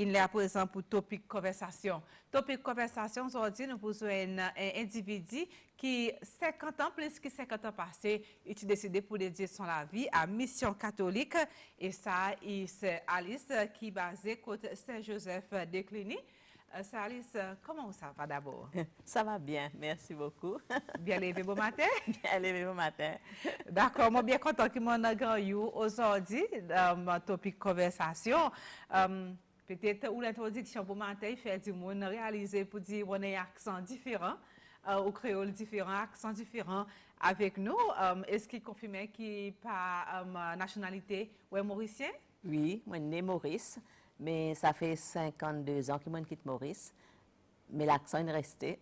il est à présent pour topic conversation. Topic conversation, aujourd'hui, nous posons un individu qui, 50 ans, plus que 50 ans passés, il a décidé pour dédier son la vie à Mission catholique. Et ça, c'est Alice qui est basée côté Saint-Joseph de Cluny. C'est Alice, comment ça va d'abord? Ça va bien, merci beaucoup. Bien levé bon matin? Bien levé bon matin. D'accord, moi bien content que mon grand you aujourd'hui, topic conversation. Peut-être ou l'introduction pour matin, fait du monde réaliser pour dire on a un accent différent, au créole différent, accent différent avec nous. Est-ce qu'il confirme qu'il pas nationalité ou est mauricien? Oui, moi je suis Maurice, mais ça fait 52 ans que je quitte Maurice, mais l'accent est resté.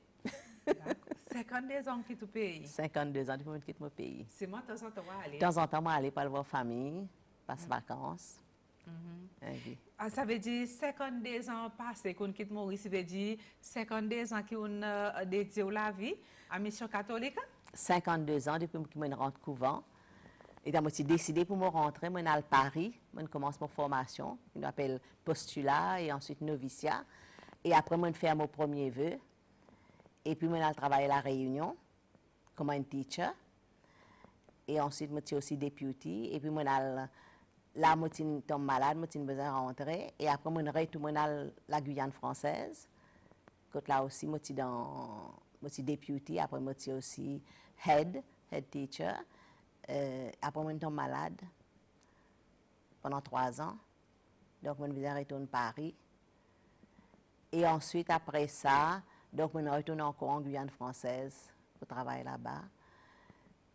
52 ans qui tout pays. 52 ans depuis que je quitte mon pays. C'est moi, de temps en temps, aller. De temps en temps, je aller pour voir famille, passer vacances. Oui. Ça veut dire 52 ans passés qu'on quitte Maurice, ça veut dire 52 ans qu'on a dédié la vie à Mission catholique? 52 ans depuis que je rentre couvent. Et donc, j'ai décidé pour me rentrer, je suis à Paris, je commence ma formation, on appelle postulat et ensuite noviciat. Et après, je fais mon premier vœu. Et puis, je travaille à La Réunion comme un teacher. Et ensuite, je suis aussi deputy. Et puis, là, je tombe malade, je suis besoin de rentrer. Et après, je retourne à la Guyane française. Là aussi, je suis deputy. Après, je suis aussi head teacher. Après, je tombe malade pendant 3 ans. Donc, je vais retourner à Paris. Et ensuite, après ça, donc, je retourne encore en Guyane française pour travailler là-bas,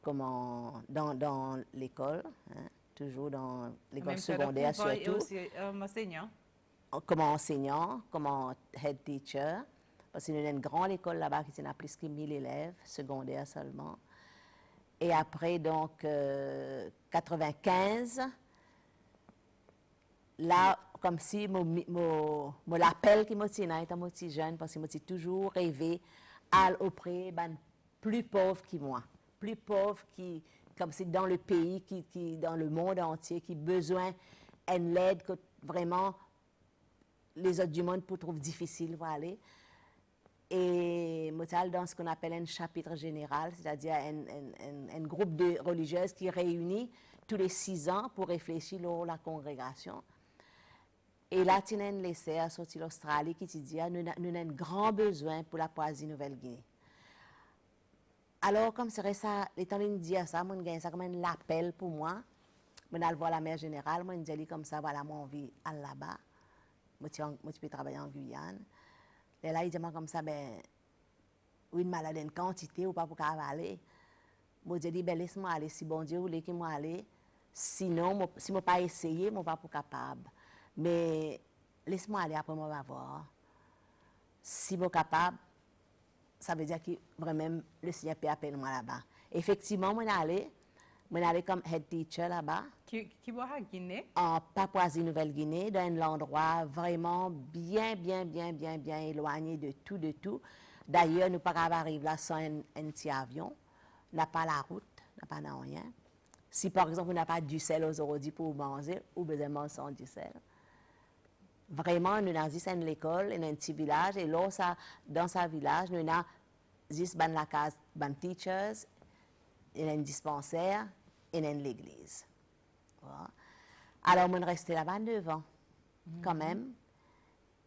dans l'école, hein, toujours dans l'école secondaire surtout. Et aussi enseignant. Comme enseignant, comme head teacher. Parce qu'il y a une grande école là-bas qui a plus que 1000 élèves, secondaires seulement. Et après, donc, 95, là, comme si l'appel qui m'a tenu étant petit jeune, parce que moi, j'ai toujours rêvé à auprès des plus pauvres que moi, plus pauvres qui, comme c'est dans le pays, qui dans le monde entier, qui besoin d'une aide que vraiment les autres du monde pour trouver difficile pour aller. Et moi, dans ce qu'on appelle un chapitre général, c'est-à-dire un groupe de religieuses qui réunit tous les 6 ans pour réfléchir sur la congrégation. Et là, tu as un lycée à sortir l'Australie qui te dit nous avons un grand besoin pour la Papouasie-Nouvelle-Guinée. Alors, comme c'est ça, étant donné que je dis ça, je gagne ça comme un appel pour moi. Je vais voir la mère générale, je dis comme ça, voilà, mon envie à là-bas. Je peux travailler en Guyane. Et là, il dit comme ça, ben, oui, une maladie en quantité ou pas pour aller. Je dis, ben, laisse-moi aller, si bon Dieu voulait que moi aller. Sinon, si je ne pas essayer, je ne suis pas capable. Mais laisse-moi aller, après, moi, on va voir. Si je suis capable, ça veut dire que vraiment, le Seigneur peut appeler moi là-bas. Effectivement, je suis allé comme head teacher là-bas. Qui va à Guinée? En Papouasie-Nouvelle-Guinée, dans un endroit vraiment bien éloigné de tout. D'ailleurs, nous ne pouvons pas arriver là sans un petit avion. On n'a pas la route, on n'a pas rien. Si par exemple, on n'a pas du sel aujourd'hui pour manger, ou besoin de manger sans du sel. Vraiment, nous avons juste une école, un petit village, et là, dans ce village, nous avons juste la case, des teachers, un dispensaire et l'église. Voilà. Alors, je suis resté là-bas 9 ans, quand même,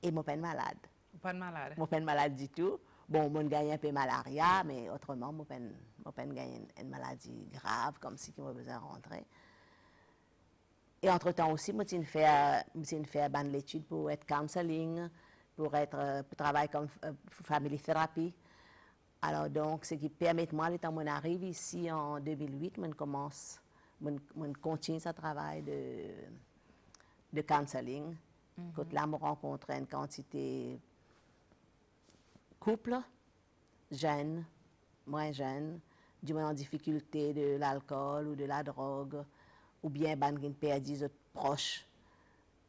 et je ne suis pas malade. Pas de malade? Je ne suis pas malade du tout. Bon, je gagne un peu de malaria, mais autrement, je n'ai pas gagné une maladie grave, comme si je besoin de rentrer. Et entre-temps aussi, je fait l'étude pour être counseling, pour travailler comme family therapy. Alors, donc, ce qui permet moi, quand on arrive ici en 2008, je continue ce travail de counseling. Quand là, je rencontre une quantité de couples, jeunes, moins jeunes, du moins en difficulté de l'alcool ou de la drogue, ou bien qui perdent des autres proches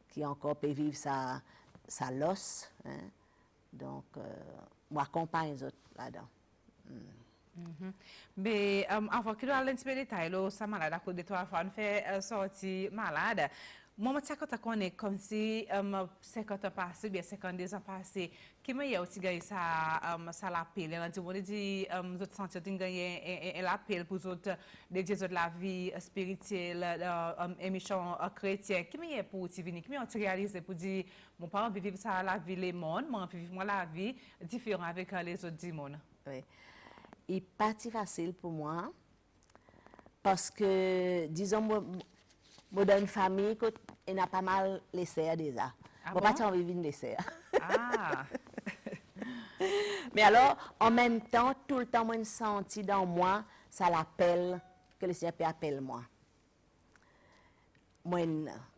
qui encore peuvent vivre sa loss. Hein. Donc, moi, j'accompagne les autres là-dedans. Mais avant que nous allions un petit peu de détails, ça malade à cause de toi, on fait sortir malade. Moi, je connais comme si 50 ans passés, bien 52 ans passés, qui m'a aussi gagné ça l'appel. On dit, vous sentez que gagné l'appel pour vous de la vie spirituelle, émission chrétienne. Qui m'a pour vous venir, qui m'a réalisé pour dire, mon parent vivre ça la vie les mondes, moi vivre la vie différente avec les autres du monde. Oui. Il n'est pas si facile pour moi parce que, disons, moi, dans une famille, il y a pas mal les serres déjà. Ah Moi, bon? pas envie de les serres. Ah! Mais alors, en même temps, tout le temps, moi, je senti dans moi, ça l'appelle, que le Seigneur appelle moi. Moi,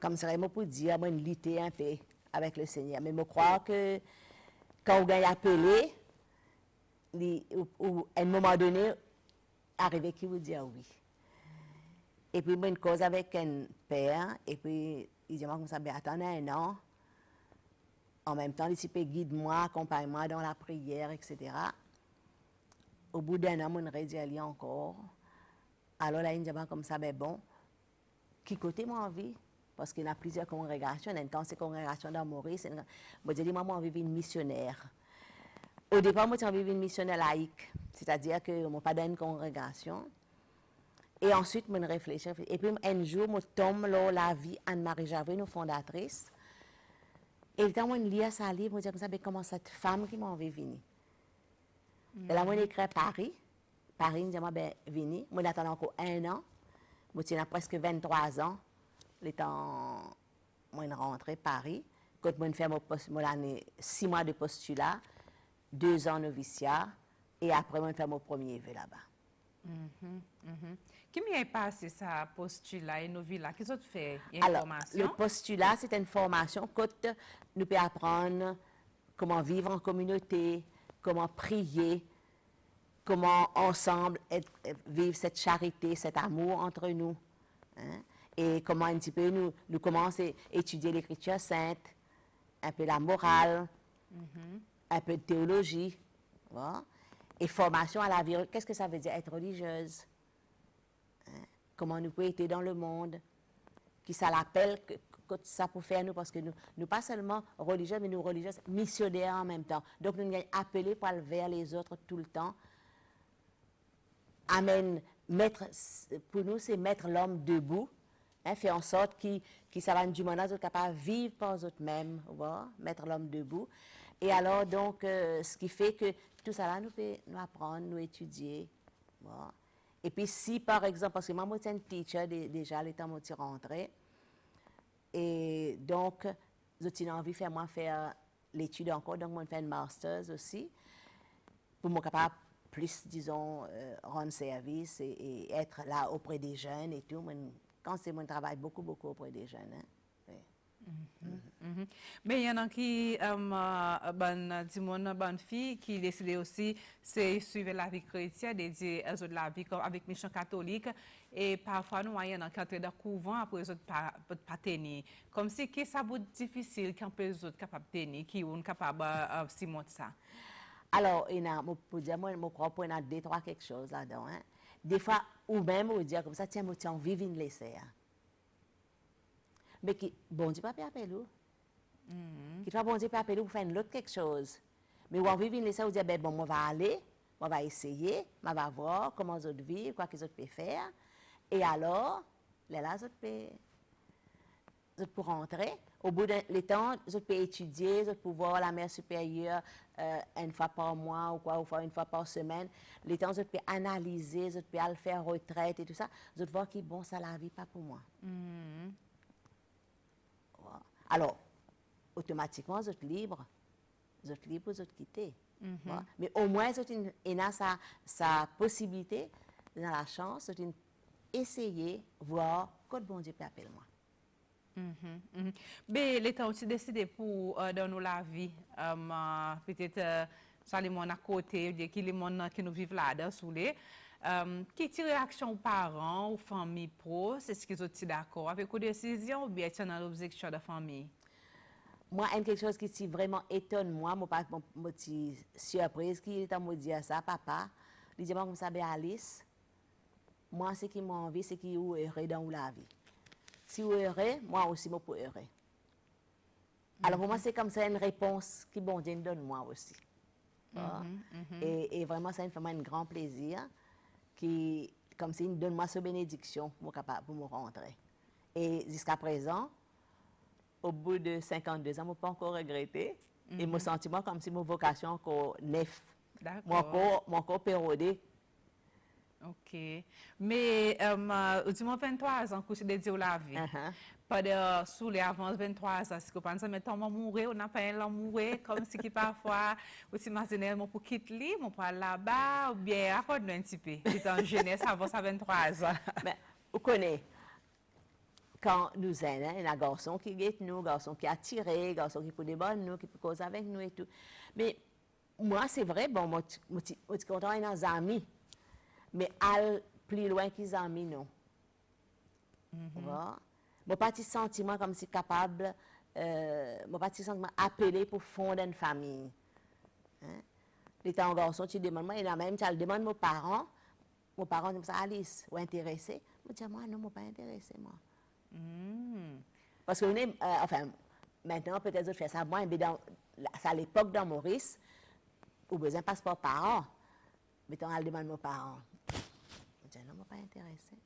comme ça, moi, pour dire, moi, je lutter un peu avec le Seigneur. Mais je crois que quand on gagne appelé, ou à un moment donné, arrivé qui vous dit oui. Et puis, moi, une cause avec un père, et puis, il dit, moi, comme ça, ben, attendez un an. En même temps, il peut guide-moi, accompagne-moi dans la prière, etc. Au bout d'un an, on redit encore. Alors là, il dit, comme ça, ben bon, qui côté moi envie? Parce qu'il y a plusieurs congrégations. Il y a une congrégation dans Maurice. Moi, je dis, moi, envie d'être missionnaire. Au départ, moi, j'ai envie d'être missionnaire laïque. C'est-à-dire que je n'ai pas dans une congrégation. Et ensuite, je réfléchis. Et puis, un jour, je tombe dans la vie Anne-Marie Javé, nos fondatrices. Et quand je lis ça livre, je me dis, comment cette femme qui m'a envie de venir? Et là, je écris Paris. Paris, je me dis, ben, venir. Je attends encore un an. Je suis presque 23 ans. Le temps, je suis rentrée à Paris. Quand je fais mon année, 6 mois de postulat, 2 ans noviciat, et après, je fais mon premier vœu là-bas. Qui m'y passé ça, postulat et novilla? Qu'est-ce que tu fais? Alors, le postulat, c'est une formation que nous pouvons apprendre comment vivre en communauté, comment prier, comment ensemble vivre cette charité, cet amour entre nous. Hein? Et comment un petit peu nous commencer à étudier l'écriture sainte, un peu la morale, un peu de théologie. Voilà. Et formation à la vie. Qu'est-ce que ça veut dire être religieuse? Hein? Comment nous pouvons être dans le monde? Qui ça l'appelle, que ça peut faire nous, parce que nous pas seulement religieux, mais nous religieuses missionnaires en même temps. Donc nous sommes appelés pour aller vers les autres tout le temps. Amen. Pour nous, c'est mettre l'homme debout, hein, faire en sorte qu'il ça va du monde capable de vivre par eux-mêmes, voilà, mettre l'homme debout. Et alors, donc, ce qui fait que tout ça là, nous peut nous apprendre, nous étudier. Voilà. Et puis, si par exemple, parce que moi, je suis une teacher déjà, le temps où je suis rentrée, et donc, j'ai envie de faire l'étude encore, donc je fais une master's aussi, pour me capable plus, disons, rendre service et être là auprès des jeunes et tout. Quand c'est mon travail, beaucoup auprès des jeunes. Hein. Oui. Mais il y en a qui, bonne fille qui décide aussi de suivre la vie chrétienne, dédiée à la vie avec mission catholique. Et parfois, nous, il y en a qui entrent dans le couvent après les autres pas tenir. Comme si ça va être difficile quand les autres capables de tenir, qui sont capables de s'y monter ça. Alors, pour dire, moi, je crois qu'il y a 2-3 quelque chose là-dedans. Hein. Des fois, ou même, on dit comme ça, tiens, moi, on vit une laisser. Mais qui, bon Dieu, pas appeler nous. Qui toi, bon Dieu, pas appeler nous pour faire l'autre quelque chose. Mais on vit une laisser, on dit, ben bon, on va aller, on va essayer, on va voir comment les autres vivent, quoi qu'ils autres peuvent faire. Et alors, là, les autres pour rentrer. Au bout du temps, les autres peuvent étudier, les autres peuvent voir la mère supérieure une fois par mois ou quoi, ou une fois par semaine. Les temps, les autres peuvent analyser, les autres peuvent faire retraite et tout ça. Les autres voient que bon, ça la vie pas pour moi. Voilà. Alors, automatiquement, les autres libres. Les autres libres, les autres quitter. Voilà. Mais au moins, les autres ont sa possibilité, dans la chance, les autres essayer, voir que bon Dieu peut appeler moi. Mais l'État aussi décidé pour donner la vie, peut-être ça les gens à côté, qui les gens qui nous vivent là-dedans sous les. Qui tire réaction aux parents, aux familles pro, c'est ce qu'ils sont d'accord avec aux décisions ou bien c'est dans l'objection de la famille? Moi, il y a quelque chose qui vraiment étonne moi, je suis surprise, qui est me dire ça, papa, il dit, comme ça, Alice, moi, ce qui m'a envie, c'est qu'il est heureux dans la vie. si vous heureux, moi aussi, je peux heureux. Alors, pour moi, c'est comme ça une réponse que bon Dieu donne moi aussi. Et vraiment, ça me fait un grand plaisir, comme s'il donne moi cette bénédiction pour me rentrer. Et jusqu'à présent, au bout de 52 ans, je ne peux pas encore regretter. Et mon sentiment comme si mon vocation encore neuf. D'accord. Mon corps pérodé. OK. Mais, dis-moi 23 ans que tu dédié à la vie. Pas de sous les avant 23 ans, si vous pensez, mais tant mourir, on n'a pas un mourir, comme si qui parfois, vous imaginez, mon pour quitter lui, mon pour aller là-bas, ou bien, raconte-nous un petit peu. C'est en jeunesse avant ça 23 ans. Mais, vous connaissez, quand nous sommes, il y a un garçon qui guette nous, un garçon qui a tiré, un garçon qui peut débattre nous, qui peut causer avec nous et tout. Mais, moi, c'est vrai, bon, moi, je suis content d'être des amis, mais aller plus loin que les amis, non. Mon petit sentiment comme si capable, mon petit sentiment appelé pour fonder une famille. L'état en garçon, tu demandes moi, et là même, tu demandes à mes parents disent Alice, ou intéressé. Je dis, moi, non, je ne suis pas intéressé, moi. Parce que, enfin, maintenant, peut-être je fais ça, moi, mais à l'époque, dans Maurice, ou besoin de passeport parent, mais tu demandes à mes parents. Je dis, non, je ne suis pas intéressé.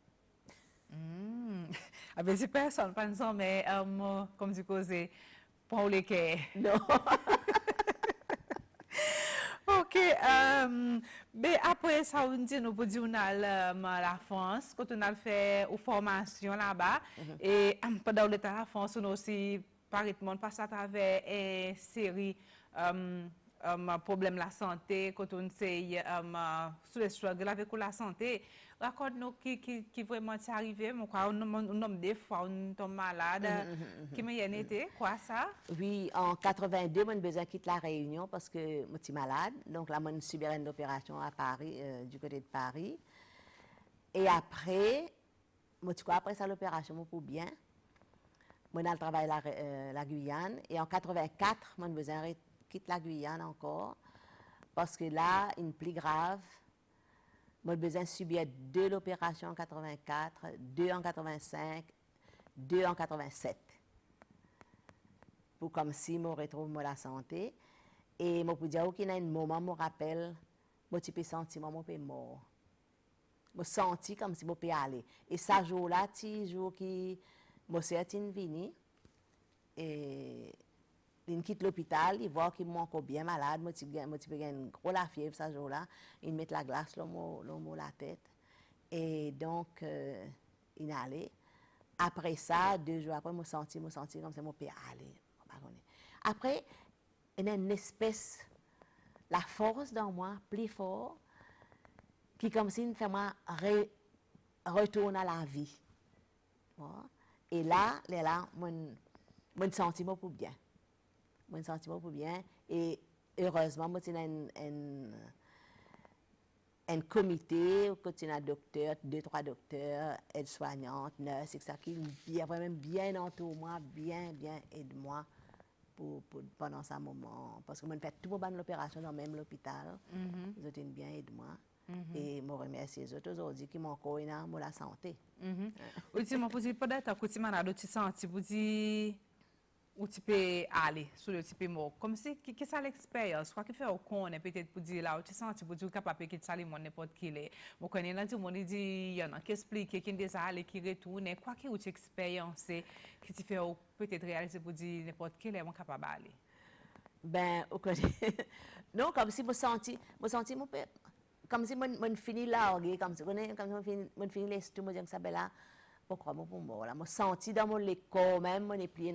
Avec ces personnes, par exemple, mais comme tu causais, pour les quais. Non. OK. Mais après ça, on dit, nous pouvons dire, on a la France, quand on a fait une formation là-bas, et pendant le temps, la France, on a aussi, par exemple, passé à travers une série problèmes de la santé, quand on sait sur les struggles avec la santé. Raconte-nous qui vraiment t'est arrivé, on nomme des fois, on tombe malade. Qui m'a été, quoi ça? Oui, en 82, j'ai besoin de quitter la Réunion parce que je suis malade. Donc là, j'ai subi une opération à Paris, du côté de Paris. Et après, après ça, l'opération, pour bien. Moi, j'ai travaillé la Guyane. Et en 84, j'ai besoin de quitter la Guyane encore. Parce que là, une plus grave. J'ai besoin de subir 2 l'opération en 84, 2 en 85, 2 en 87. Pour comme si je retrouve la santé. Et je peux dire qu'il y a un moment où je me rappelle, je peux sentir que je suis mort. Je sens comme si je peux aller. Et ce jour-là, c'est jour qui je suis venu. Et il quitte l'hôpital, il voit qu'il est encore bien malade. Je suis une grosse la fièvre ce jour-là. Il met la glace sur la tête. Et donc, il est allé. Après ça, 2 jours après, je me sens comme si je peux aller. Après, il y a une espèce, la force dans moi, plus fort, qui comme si me fait moi retourner à la vie. Et là, je sens pour bien. Je sens pour bien. Et heureusement, je suis un comité, où un docteur, 2-3 docteurs, aides-soignantes, nurses, etc., qui vraiment bien entouré moi, bien aidé moi pendant ce moment. Parce que je fais tout mon l'opération dans le même hôpital. Ils ont bien aidé moi. Et je remercie les autres aujourd'hui qui m'ont encore pour la santé. Ultimement, pour dire, peut-être que tu m'as dit, tu sens, pour dire, où tu peux aller, sur le type mort. Comme si, qu'est-ce que l'expérience, quoi qu'il fait au con, peut-être pour dire là, où tu sens, pour dire capable de quitter ça, n'importe qui est. Moi, quand il y a des gens qui disent, il y en a qui expliquent, qui déjà allé, qui retourne, quoi qu'il y ait expérience, qui tu fais peut-être réaliser pour dire n'importe qui est, moi capable d'aller. Ben, non, comme si je senti, comme si je finis là, comme si je finis les tout, je dis que ça là, pourquoi pour moi là, je senti dans mon corps même, je n'ai plus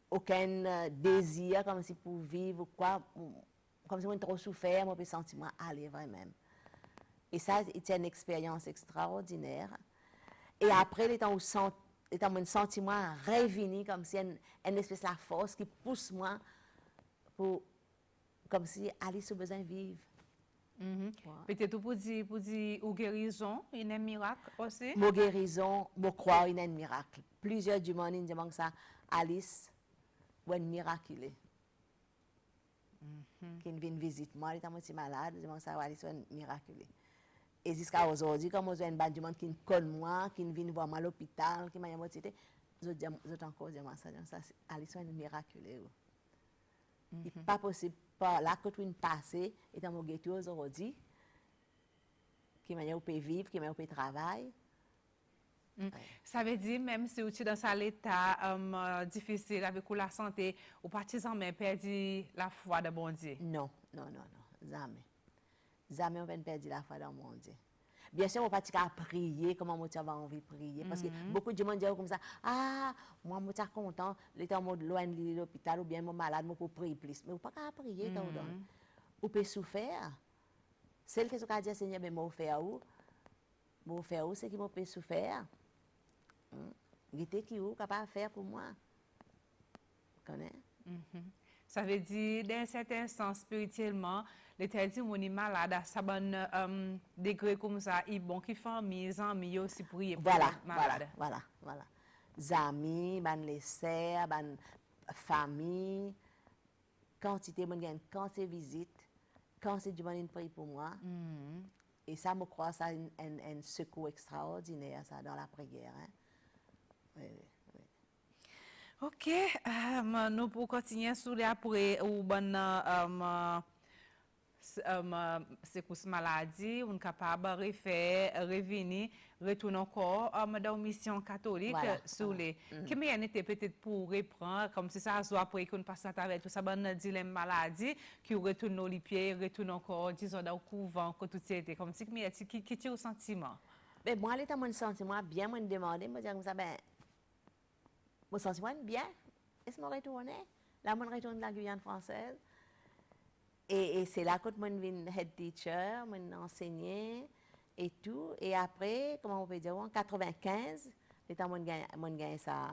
aucun désir comme si pour vivre ou quoi, comme si je trop souffert, je peux sentir moi aller vraiment. Et ça, c'est une expérience extraordinaire. Et après, les temps où je sens moi revenir comme si une espèce de force qui pousse moi comme si Alice a besoin de vivre. Peut-être pour dire ou guérison, il y a un miracle aussi. Mon guérison, je crois qu'il y a un miracle. Plusieurs du monde disent que ça, Alice, ou un miracle. Qui vient visiter moi, il est malade, je dis ça, Alice, ou un miracle. Et jusqu'à aujourd'hui, comme on a une bande du monde qui me connaît moi, qui vient voir moi à l'hôpital, qui m'a dit, je dis encore, ça, Alice, c'est miraculeux. Il n'est pas possible, par là, quand on passe, et dans mon ghetto aujourd'hui, qui m'a peut vivre, qui m'a peut travailler. Ça veut dire, même si vous êtes dans un état difficile avec la santé, ou partisan, mais perdu la foi de bon Dieu? Non, jamais. Jamais on va perdre la foi dans mon Dieu. Bien sûr, on va pas prier comme on a envie de prier. Parce que beaucoup de gens disent comme ça, ah, moi, je suis content, l'état loin de l'hôpital ou bien je suis malade, je peux prier plus. Mais on ne peut pas prier, on peut souffrir. Celle que je dis, Seigneur, mais je vais faire où, c'est qui peut souffrir. Qu'est-ce qui est capable de faire pour moi? Vous connaissez? Ça veut dire, dans un certain sens, spirituellement, l'État dit qu'on est malade à ça bon degré comme ça, il bon qui famille, les amis aussi prier pour malade. Voilà. Les amis, les sœurs, les famille, quantité quand c'est visite, quand c'est du monde prie pour moi. Et ça, je crois, ça un secours extraordinaire ça dans la prière. Hein? Oui. Ok, nous pour continuer sur les après ou bonne secousse maladie, on est capable de revenir, retourner encore dans la mission catholique sur les. Quelle manière était peut-être pour reprendre, comme si ça soit après qu'on passe à travers tout ça, bon dilemme maladie, qui retourne aux pieds, retourne encore, disons, dans le couvent, que tout c'était comme si, mais qui est au sentiment? Mais moi, l'état mon sentiment, bien, moi, demander, moi, dire comme ça, ben, mon sentiment bien. Est-ce que je retourne? Là, je retourne de la Guyane française. Et c'est là que je suis head teacher, je enseigné et tout. Et après, comment on peut dire, en 95, l'état mon gagne ça,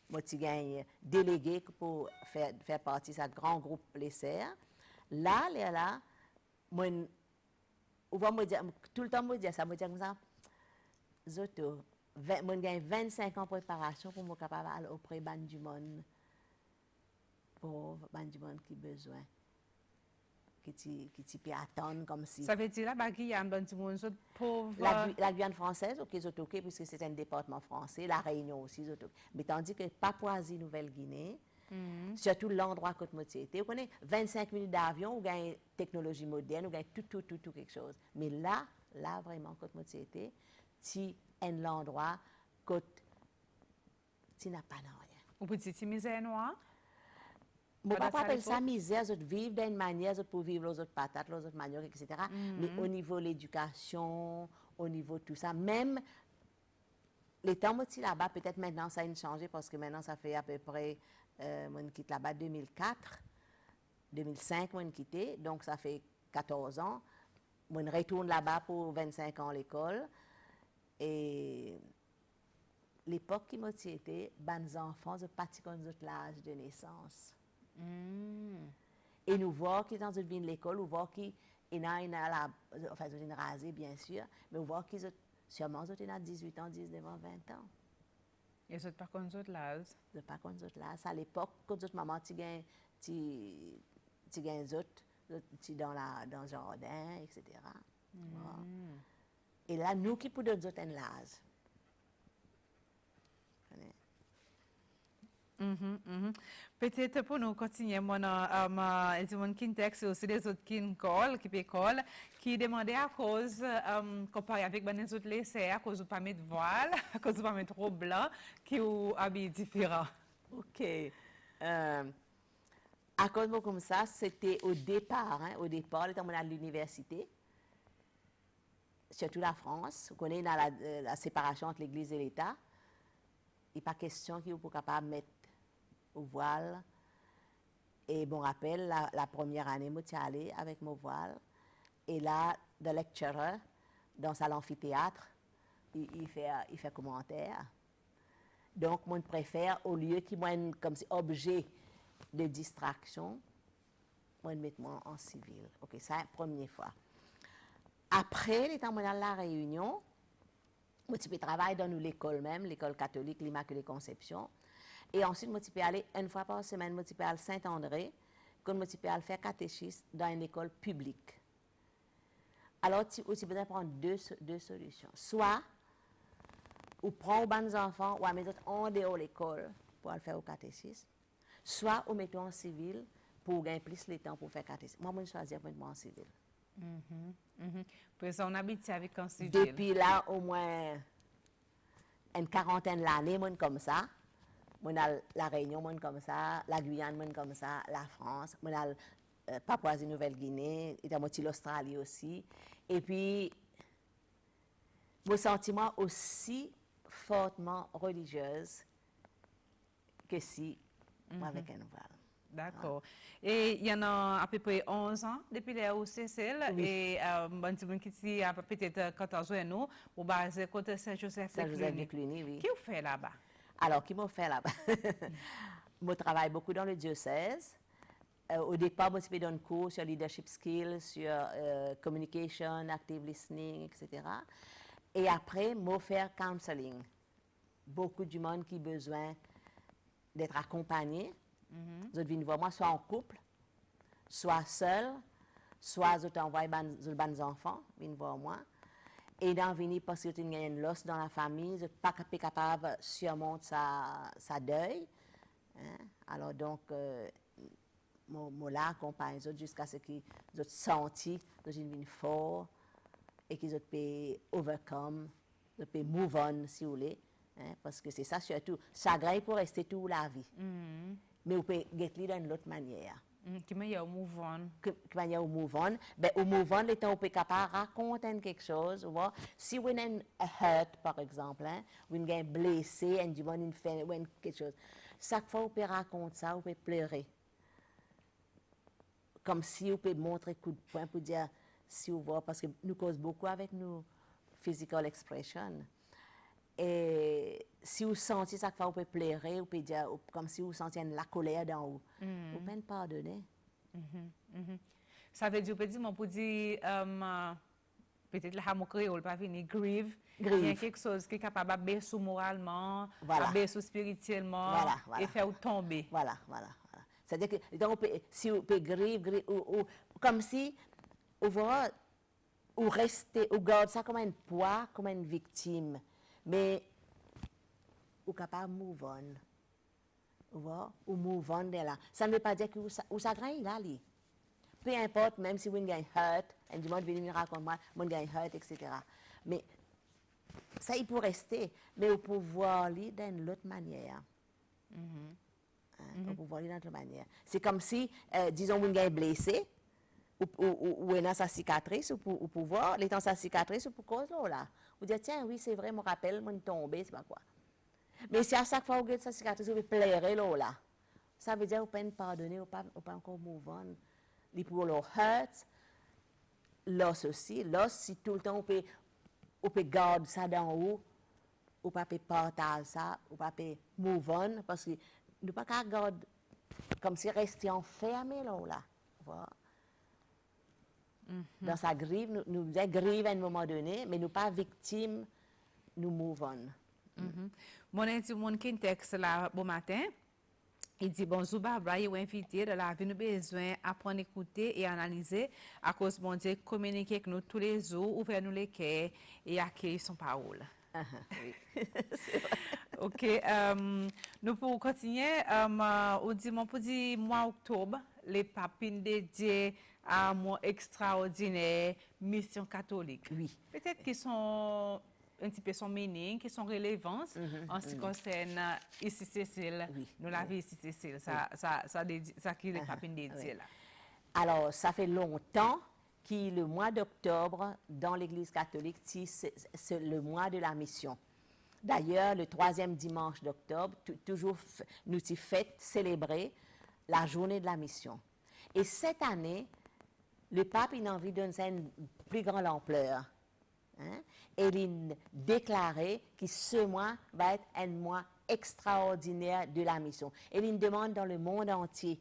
moi, je gagne délégué pour faire partie de ce grand groupe Plesser. Là, moi, on va me dire, tout le temps, me dire ça, me dire comme ça, Zoto. Je gagne 25 ans de préparation pour me capable d'aller auprès du monde, pour du monde qui a besoin, qui peut attendre comme si. Ça veut dire la Guyane, du monde pauvre. La Guyane française, ok, puisque c'est un département français, la Réunion aussi, mais tandis que Papouasie, Nouvelle-Guinée, surtout l'endroit que moi j'étais, vous connaissez 25 minutes d'avion, vous gagnez technologie moderne, vous gagnez tout quelque chose. Mais là vraiment, quand moi j'étais, si un endroit que tu n'as pas rien. Ou peut-être misère noire? Je ne peux pas appeler ça misère, je vivre d'une manière, je peux vivre les autres patates, les autres maniocs, etc. Mais au niveau de l'éducation, au niveau de tout ça, même les temps où je là-bas, peut-être maintenant ça a changé parce que maintenant ça fait à peu près, moi je quitte là-bas 2004, 2005, moi je quitté, donc ça fait 14 ans. Moi je retourne là-bas pour 25 ans à l'école. Et l'époque qui m'a été, les enfants sont partis comme l'âge de naissance. Et nous voyons qu'ils sont dans l'école, nous voyons qu'ils sont rasés, bien sûr, mais nous voyons qu'ils sont sûrement 18 ans, 19 ans, 20 ans. Et ils sont pas comme l'âge? Ils sont pas comme l'âge. À l'époque, quand maman, tu gagnes dans le jardin, etc. Et là, nous qui pouvons donner un l'âge. Peut-être pour nous continuer, mon Kintex et aussi les autres qui demandaient à cause, comparé avec les autres lycées, à cause de pas mettre voile, à cause de pas mettre trop blanc, qui ont habillé différent. OK. À cause de comme ça, c'était au départ, étant à l'université, surtout la France, vous connaissez la séparation entre l'Église et l'État. Il n'est pas question qu'il soit capable de mettre au voile. Et bon rappel, la première année, je suis allée avec mon voile. Et là, le lecturer, dans l'amphithéâtre, il fait commentaire. Donc, moi, je préfère, au lieu qu'il soit comme si objet de distraction, moi, je mets moi en civil. OK, ça, la première fois. Après, l'étant dans la Réunion, moi, je travaille dans l'école même, l'école catholique, l'Immaculée Conception. Et ensuite, moi, je peux aller une fois par semaine, moi, je peux aller à Saint-André, quand moi, je peux aller faire catéchisme dans une école publique. Alors, tu aussi besoin de prendre deux solutions. Soit, ou prend aux bonnes enfants, ou à mettre en dehors de l'école pour aller faire au catéchisme. Soit, ou mettons en civil pour gagner plus de temps pour faire catéchisme. Moi, je choisis de mettre en civil. Pour ça, on habite avec un civil. Depuis là, au moins une quarantaine d'années, moi, comme ça. Moi, la Réunion, moi, comme ça. La Guyane, moi, comme ça. La France. Moi, Papouasie-Nouvelle-Guinée. Et l'Australie aussi. Et puis, mon sentiment aussi fortement religieuse que si, avec un voile. D'accord. Et il y en a à peu près 11 ans depuis les OCCL. Oui. Et bon, qui a peut-être 14 ans, nous, au basé côté Saint-Joseph de Cluny, oui. Qui vous fait là-bas? Alors, qui m'a fait là-bas? Je travaille beaucoup dans le diocèse. Au départ, je donne cours sur leadership skills, sur communication, active listening, etc. Et après, je fais counseling. Beaucoup du monde qui a besoin d'être accompagné. Ils viennent voir moi, soit en couple, soit seul, soit ils envoient des enfants, ils viennent voir moi. Et dans venir parce qu'il y a une loss dans la famille, ils ne sont pas capables de surmonter sa deuil. Hein? Alors donc, moi là accompagne jusqu'à ce qu'ils aient senti qu'ils viennent fort et qu'ils aient overcome, ils peuvent move on si vous voulez. Hein? Parce que c'est ça surtout, chagrin pour rester toute la vie. Mais vous pouvez get dans une autre manière. Qui manière move on? Que manière move on? Ben, au move on, les temps, vous pouvez capable raconter quelque chose. Voir. Si vous avez un hurt, par exemple, hein, vous avez blessé, et du monde fait quelque chose. Chaque fois, vous pouvez raconter ça, vous pouvez pleurer. Comme si vous pouvez montrer coup de poing pour dire, si vous voyez, parce que nous causons beaucoup avec nos physical expression. Et si vous sentez chaque fois, vous pouvez pleurer, vous pouvez dire, comme si vous sentiez la colère dans vous. Vous pouvez pardonner. Ça veut dire, pour dire, peut-être la mot créole pas venir, grieve. Grieve. Il y a quelque chose qui est capable de baisser moralement, Voilà. de baisser spirituellement, Voilà. et faire tomber. Voilà. C'est-à-dire que donc, si vous pouvez grieve, ou comme si vous restez, vous gardez ça comme un poids, comme une victime. Mais vous êtes capable de move on. Ou move on de là. Ça ne veut pas dire que vous chagrin là. Peu importe, même si vous avez hurt, et du monde vient me raconter moi, vous avez hurt, etc. Mais ça, il peut rester. Mais vous pouvez voir d'une autre manière. Vous pouvez voir d'une autre manière. C'est comme si, disons, vous avez blessé, ou dans sa cicatrice, ou pour voir, les temps sa cicatrice, ou pour cause là. Vous dites, tiens, oui, c'est vrai, je me rappelle, je suis tombé, c'est pas quoi. Mais si à chaque fois vous avez sa cicatrice, vous pleurer là, ça veut dire que vous ne pouvez pas pardonner, vous ne pas encore move on. Les pour le hurt, l'os aussi. L'os, si tout le temps vous pouvez garder ça dans vous, vous ne pouvez pas partager ça, vous ne pouvez pas move on, parce que nous ne pouvons pas garder comme si rester enfermé là. Voilà. Dans sa grive, nous grive à un moment donné, mais nous pas victimes, nous move on. Mon dit mon qui texte là bon matin. Il dit bon Zoubabra, il est invité de la vie nous besoin apprendre à écouter et analyser à cause bon Dieu communiquer avec nous tous les jours, ouvrir nous les cœurs et accueillir son parole. Oui. OK, nous pouvons continuer au dimanche mois octobre, les papines dédiées à mon extraordinaire mission catholique. Oui. Peut-être qu'ils sont un petit peu son meaning, qui sont relevantes en ce qui concerne ici Cécile, Oui. nous la vie ici Cécile, ça qui est les papines dédiées là. Alors, ça fait longtemps que le mois d'octobre, dans l'Église catholique, c'est le mois de la mission. D'ailleurs, le 3e dimanche d'octobre, toujours nous y fêtons célébrer la journée de la mission. Et cette année, le pape il a envie de donner ça une plus grande ampleur. Hein? Et il a déclaré que ce mois va être un mois extraordinaire de la mission. Et il demande dans le monde entier,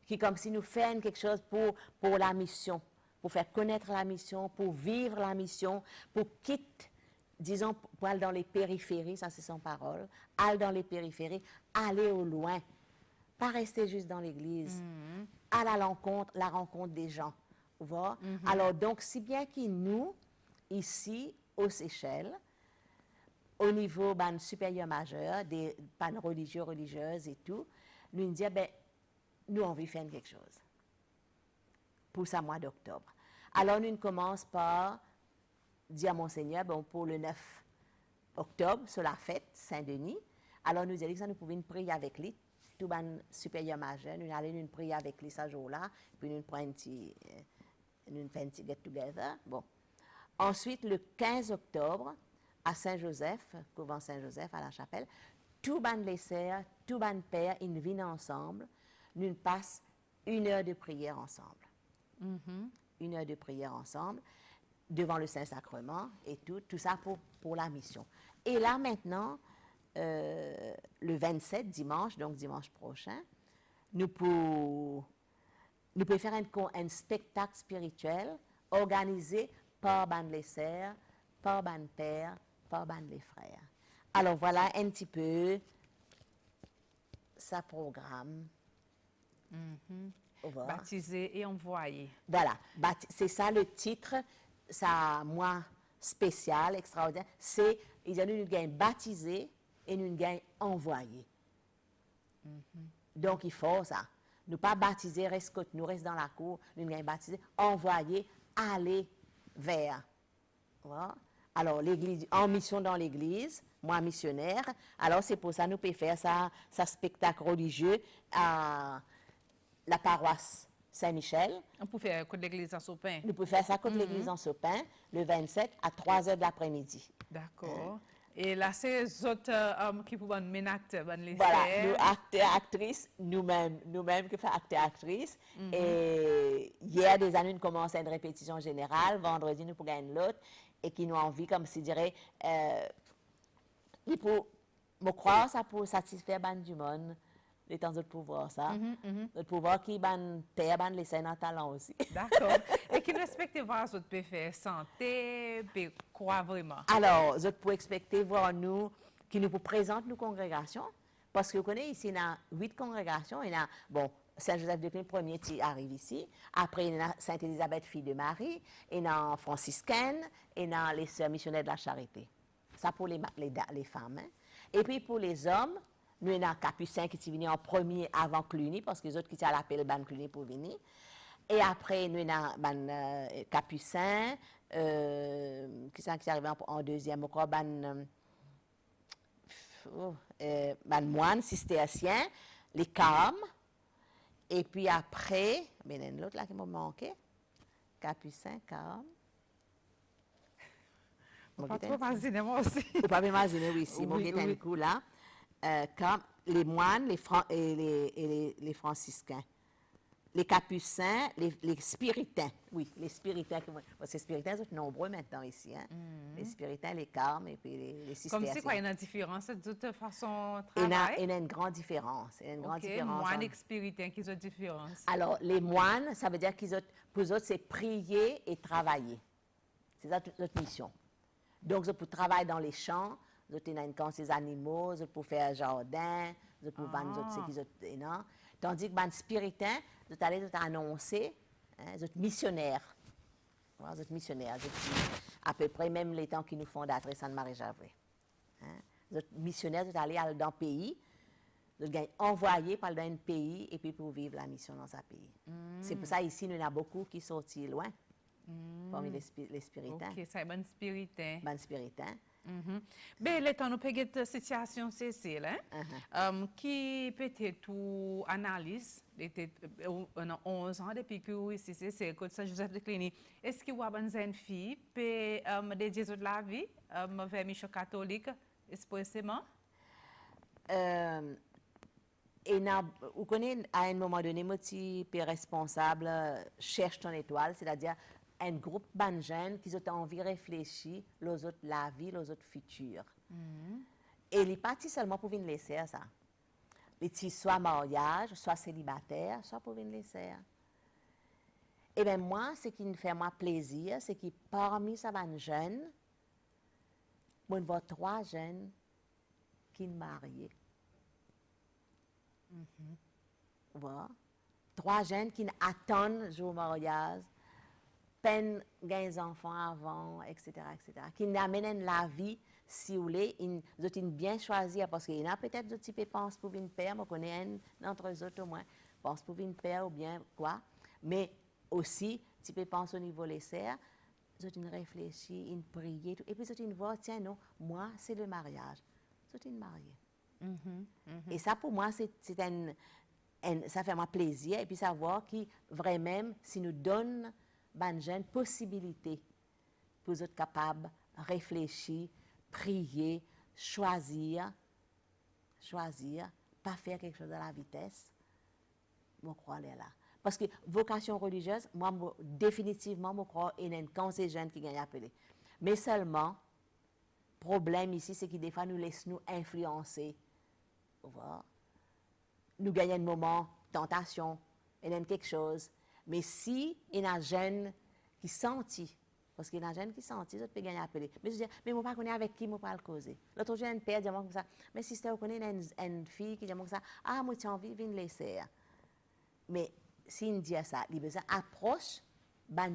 qui comme si nous faisions quelque chose pour la mission, pour faire connaître la mission, pour vivre la mission, pour quitter, disons, pour aller dans les périphéries, ça c'est son parole, aller dans les périphéries, aller au loin, pas rester juste dans l'église, à la rencontre des gens, Voir. Alors, donc, si bien que nous, ici, aux Seychelles, au niveau ban supérieur majeur, des ban religieux, religieuses et tout, nous disons, ben, nous, on veut faire quelque chose pour ce mois d'octobre. Alors, nous commençons par dire à Monseigneur, bon, pour le 9 octobre, sur la fête Saint-Denis, alors nous disons que nous pouvons prier avec lui, tout ban supérieur majeur, nous allons nous prier avec lui ce jour-là, puis nous prenons un petit get-together. Bon. Ensuite, le 15 octobre, à Saint-Joseph, couvent Saint-Joseph, à la chapelle, tout ban les sœurs, tout ban père, ils viennent ensemble, nous passons 1 heure de prière ensemble. 1 heure de prière ensemble, devant le Saint-Sacrement et tout ça pour la mission. Et là, maintenant, le 27, dimanche, donc dimanche prochain, nous pouvons faire un spectacle spirituel organisé par ban les sœurs, par ban père, par ban les frères. Alors voilà un petit peu ça programme. Baptisé et envoyé. Voilà, c'est ça le titre, ça moi spécial, extraordinaire. C'est il y a nous gagne baptisé et nous gagne envoyé. Donc il faut ça. Nous pas baptiser, nous reste dans la cour, nous gagne baptisé, envoyé, aller vers. Voilà. Alors, l'église, en mission dans l'église, moi missionnaire, alors c'est pour ça que nous pouvons faire ça spectacle religieux à la paroisse Saint-Michel. On peut faire côté l'église en Sopin. Nous pouvons faire ça côté l'église en Sopin, le 27 à 3 heures de l'après-midi. D'accord. Et là, c'est les autres qui peuvent mener acteurs, les Voilà, nous acteurs, actrices, nous-mêmes qui faisons acteurs, actrices. Et hier, des années, nous commençons une répétition générale. Vendredi, nous pouvons gagner l'autre. Et qui nous envie, comme si dirait, me croire, ça pour satisfaire ban du monde, les temps de pouvoir, ça. De pouvoir qui ban père, ban les scènes en talent aussi. D'accord. Et qui respecte voir ce peut faire santé, puis quoi vraiment? Alors, je peux expecter voir nous, qui nous présente nos congrégations, parce que vous connaissez ici, il y a 8 congrégations, il y a, bon, Saint-Joseph de Cluny, premier qui arrive ici. Après, il y a Sainte-Élisabeth, fille de Marie. Il y a franciscaine. Et il y a les sœurs missionnaires de la charité. Ça pour les femmes. Hein. Et puis pour les hommes, nous avons Capucin qui est venu en premier avant Cluny, parce que les autres qui sont à l'appel ban Cluny pour venir. Et après, nous avons Capucin, qui est arrivé en deuxième, encore ban moine, cistercien, les Carmes. Et puis après, ben l'autre là qui m'a manqué, Capucin, Carme. Pas trop imaginer moi aussi. Ou pas imaginer, oui, si. Mon un coup là. Carme, les moines les franciscains. Les capucins, les spiritains. Oui, les spiritains. Parce que les spiritains sont nombreux maintenant ici. Hein? Les spiritains, les carmes et puis les cisterciens. Comme c'est quoi, il y a une différence de toute façon de travail? Il y a une grande différence. Il y a une grande différence. Moines et spiritains, qui ont une différence? Alors, les moines, ça veut dire pour eux, c'est prier et travailler. C'est ça notre mission. Donc, vous pouvez travailler dans les champs, vous pouvez avoir ces animaux, vous pouvez faire un jardin, vous pouvez vendre ce qu'ils ont, non? Tandis que les spiritains, vous allez annoncer, hein, vous êtes missionnaires. Voilà, vous êtes missionnaires. À peu près même les temps qui nous fondatrice Anne-Marie-Javray. Hein? Vous êtes missionnaires, vous allez dans un pays, vous êtes envoyés par un pays et puis pour vivre la mission dans un pays. C'est pour ça ici, nous avons beaucoup qui sont sortis loin. Parmi les spiritains. Ok, c'est bon spiritain. Bon spiritain. Ben, les temps, nous avons une situation, Cécile, hein, qui peut-être tout analyse, on a 11 ans depuis que vous ici, c'est Côte Saint-Joseph de Cluny. Est-ce que vous avez une fille peut dédier de la vie vers mission catholique, expressément? Et vous connaissez, à un moment donné, moi, je responsable, cherche ton étoile, c'est-à-dire un groupe de jeunes qui ont envie de réfléchir aux autres la vie, aux autres futurs. Et ils pas seulement pour venir laisser ça. Ils soit mariage, soit célibataire, soit pour venir laisser. Et bien moi, ce qui me fait moi plaisir, c'est que parmi ces jeunes, moi, je vois 3 jeunes qui sont mariés. Voilà. 3 jeunes qui attendent le jour mariage peine gagner enfants avant, etc., etc., qui n'amènent la vie, si vous voulez, ils ont bien choisi, parce qu'il y en a peut-être d'autres qui pensent pour une paire, moi je connais un d'entre eux autres au moins, pense pour une paire ou bien quoi, mais aussi, tu peux penser au niveau des serres, ils ont réfléchi, ils prié, et puis ils ont voix, tiens, non, moi, c'est le mariage. Ils ont marié. Et ça, pour moi, c'est ça fait moi plaisir, et puis savoir qui, vraiment, si nous donne ben jeunes possibilité pour être capables de réfléchir, prier, choisir, pas faire quelque chose à la vitesse, je crois là. Parce que vocation religieuse, moi, définitivement, je crois qu'il y a quand ces jeunes qui gagnent appelé. Mais seulement, problème ici, c'est que des fois, nous laissons nous influencer. Voilà. Nous gagnons un moment, tentation, il y a quelque chose. Mais si il y a un jeune qui sentit, parce qu'il y a un jeune qui sentit, ça peut gagner appelé. Mais je dis, mais moi, je ne sais pas avec qui je parle causer. L'autre jour, un père dit comme ça, mais si vous connaissez une fille qui dit comme ça, ah, moi, tu as envie de venir laisser. Mais s'il dit ça, il a besoin d'approche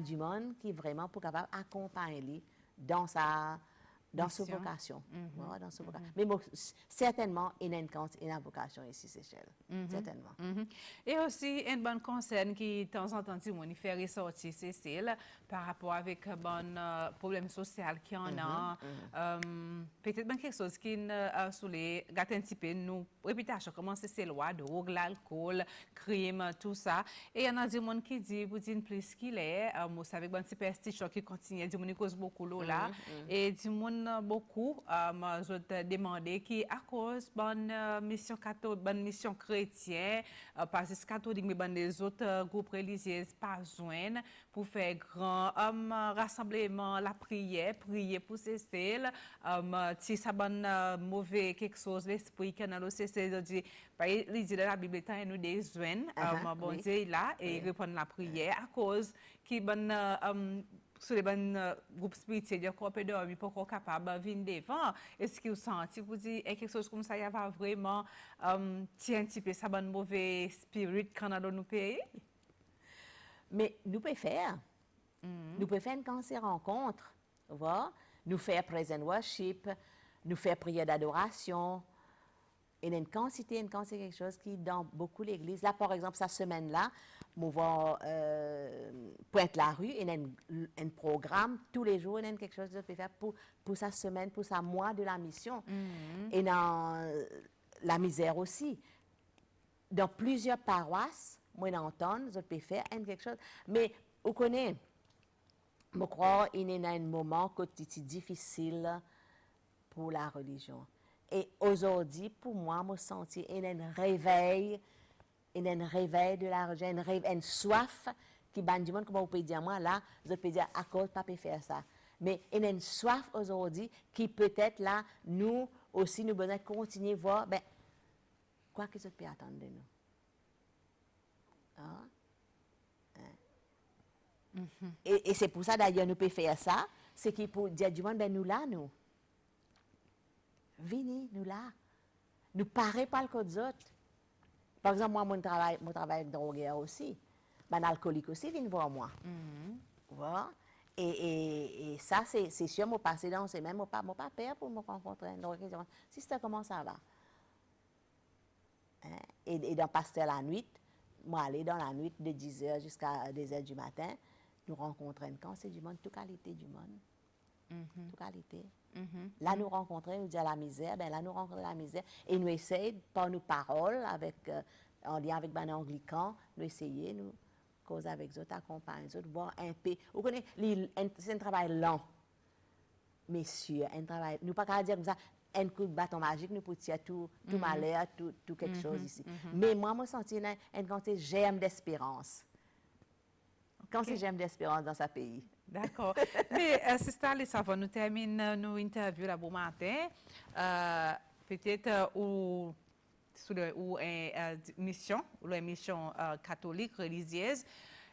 du monde qui est vraiment pour capable d'accompagner dans sa vocation. Voilà, dans sa vocation. Mais bon, certainement, il y a une vocation ici, Seychelles. Certainement. Et aussi, un bon concern qui, de temps en temps, il fait ressortir Cécile par rapport avec un bon problème social qu'il y en a. Peut-être bien quelque chose qui sous les gâte un petit peu, nous, réputation, comment c'est ces lois, drogue, l'alcool, crime, tout ça. Et il y en a des gens qui disent, vous dites plus qu'il est, moi, c'est avec un petit superstition qui continue, du monde qui cause beaucoup là. Et du monde beaucoup, je demandé qui à cause bonne mission catholique, bonne mission chrétienne, parce que catholique mais bonne des autres groupes religieux pas besoin pour faire grand rassemblement, la prière, prier pour Cécile, si ça bonne mauvais quelque chose l'esprit qui dans le Cécile dit il dit dans la Bible tant nous des jeunes bon Dieu là et répondre la prière à cause qui bonne sur les bons groupes spirituels, qu'on peut dormir pour qu'on soit capable de venir devant. Est-ce que vous sentez, vous dites, quelque chose comme ça, il y a pas vraiment tiens un petit peu ça, bon mauvais spirit qu'on a dans nos pays? Mais nous pouvons faire. Nous pouvons faire quand ces rencontres, voilà. Nous faire present worship, nous faire prière d'adoration. Et il y a une quantité quelque chose qui, dans beaucoup d'églises, là, par exemple, cette semaine-là, on va Pointe-la-Rue, il y a un programme, tous les jours, il y a quelque chose que je peux faire pour sa semaine, pour sa mois de la mission. Et dans la misère aussi. Dans plusieurs paroisses, moi, j'entends, je peux faire quelque chose. Mais, vous connaissez, je crois qu'il y a un moment qui est difficile pour la religion. Et aujourd'hui, pour moi, je sens qu'il y a un réveil de la religion, une soif qui bat du monde, comme vous pouvez dire, moi, là, je peux dire, à cause, pas peut faire ça. Mais il y a une soif aujourd'hui qui peut-être, là, nous aussi, nous besoin de continuer à voir, ben, quoi que ça peut attendre de nous. Et c'est pour ça, d'ailleurs, nous pouvons faire ça, c'est qu'il pour dire du monde, ben, nous là, nous. Venez, nous là. Nous parlons pas le code des autres. Par exemple, moi, mon travail avec drogueur aussi. Ben, alcoolique aussi, vient voir moi. Voilà. Et ça, c'est sûr, moi, passer dans ces mêmes, moi, pas peur pour me rencontrer un drogueur. Sister, comment ça va? Hein? Et dans Pasteur la nuit, moi, aller dans la nuit de 10h jusqu'à 2h du matin, nous rencontrons quand c'est du monde, toute qualité du monde. Toute qualité. Là, nous rencontrons, nous disons la misère, ben là, nous rencontrons la misère et nous essayons, par nos paroles, en lien avec les anglicans, nous essayons, nous causer avec eux, accompagner eux, voir un peu. Vous connaissez, c'est un travail lent, messieurs, un travail, nous ne pouvons pas dire comme ça, un coup de bâton magique, nous pouvons tirer tout malheur, tout quelque chose ici. Mais moi, je sens une quantité germe d'espérance. Quand c'est germe d'espérance dans ce pays. D'accord. Mais, Sister Alice, avant nous terminer nos interviews là, bon matin, peut-être ou une mission catholique, religieuse,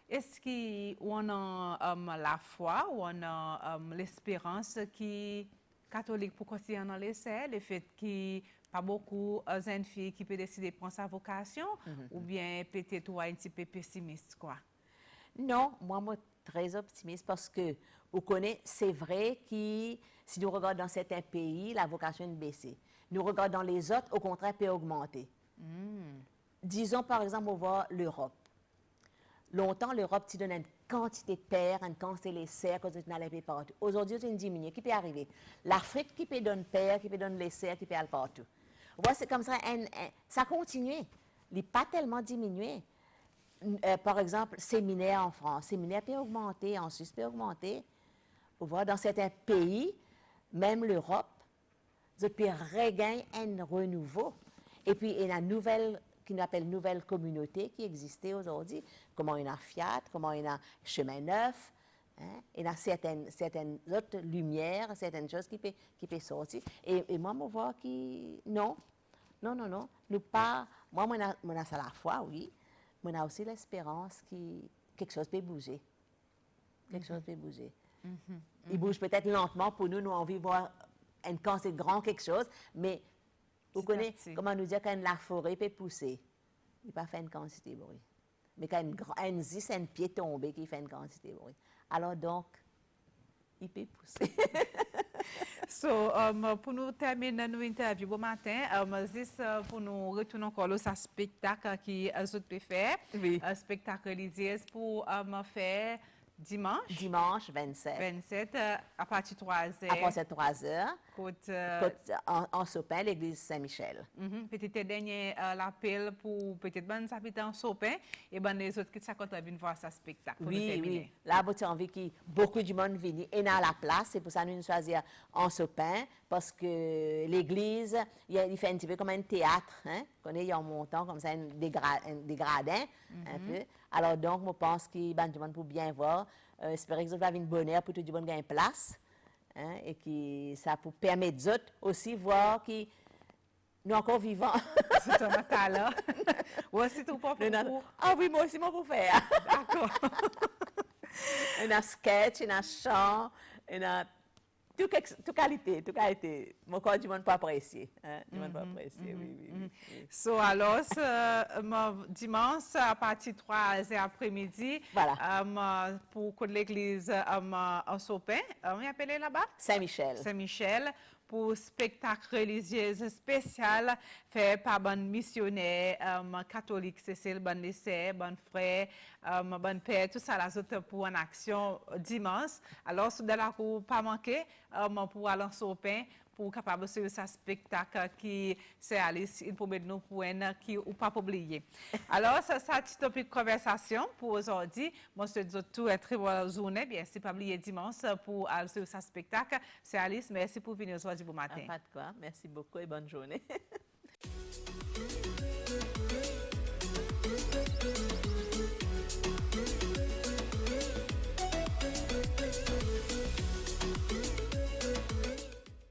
est-ce qu'on a la foi ou on a l'espérance qui catholique pour continuer dans l'essai, le fait qu'il pas beaucoup de jeunes filles qui peuvent décider de prendre sa vocation, ou bien peut-être un petit peu pessimiste, quoi? Non, moi, très optimiste parce que, vous connaissez, c'est vrai que si nous regardons dans certains pays, la vocation est baissée. Nous regardons les autres, au contraire, peut augmenter. Disons, par exemple, on voit l'Europe. Longtemps, l'Europe, tu donnes une quantité de pères, une quantité de serres, quand tu n'allais pas partout. Aujourd'hui, tu diminué. Qui peut arriver? L'Afrique qui peut donner pères, qui peut donner les serres, qui peut aller partout. Voilà, c'est comme ça, ça continue. Il n'est pas tellement diminué. Par exemple, séminaire en France, séminaire peut augmenter, en Suisse peut augmenter. Vous voyez, dans certains pays, même l'Europe, vous peut regagner un renouveau. Et puis, il y a une nouvelle, qui nous appelle nouvelle communauté qui existait aujourd'hui. Comment il y a Fiat, comment il y a Chemin Neuf. Hein? Il y a certaines autres lumières, certaines choses qui peuvent sortir. Et moi, je vois que non. Nous pas, moi, je suis à la fois, oui, mais on a aussi l'espérance que quelque chose peut bouger. Quelque chose peut bouger. Il bouge peut-être lentement pour nous, nous avons envie de voir quand c'est grand quelque chose, mais vous connaissez comment nous dire quand la forêt peut pousser. Il ne pas fait une quantité de bruit. Mais quand un pied tombé qui fait une quantité de bruit. Alors donc, il peut pousser. Pour nous terminer notre interview bon matin, pour nous retourner encore au spectacle qui peut faire. Oui. Spectacle religieux pour faire dimanche. Dimanche 27. 27, à partir de 3 heures. À partir de 3 heures. En Sopin, l'église Saint-Michel. Peut-être dernier l'appel pour peut-être bonne habitants en Sopin et ben les autres qui sont contents de venir voir ce spectacle. Oui. Là, vous avez envie que beaucoup de monde vienne et dans la place. C'est pour ça que nous choisissons en Sopin parce que l'église, il fait un petit peu comme un théâtre. Hein? On est en montant comme ça, des gradins un peu. Alors donc, je pense qu'il y a du monde pour bien voir. J'espère que vous avez une bonne heure pour tout le monde gagner place. Hein, et que ça peut permettre aux autres aussi voir que nous encore vivants. C'est un talent. Ou aussi tout pour Ah oui, moi aussi, moi pour faire. D'accord. Il y a sketch, il y a chant, il y a toute qualité. Mon corps du monde pas apprécier. Hein? Du monde pas apprécier, oui. Alors, dimanche, à partir de 3 heures après-midi, voilà. pour l'église en Sopin, on appelle là-bas? Saint-Michel. Saint-Michel, pour spectacle religieux spécial fait par un missionnaire catholique, c'est bon lycée, bon frère, bon père, tout ça, là, pour une action dimanche. Alors, si vous n'avez pas manqué, pour aller en Sopin, pour capable de suivre ce spectacle qui c'est Alice, une promesse nous pour qui ou pas oublier. Alors, ça petit topic de conversation pour aujourd'hui. Moi, je te dis tout une très bonne journée. Bien, c'est pas oublier dimanche pour aller suivre ce spectacle. C'est Alice, merci pour venir aujourd'hui bon matin. Pas de quoi. Merci beaucoup et bonne journée.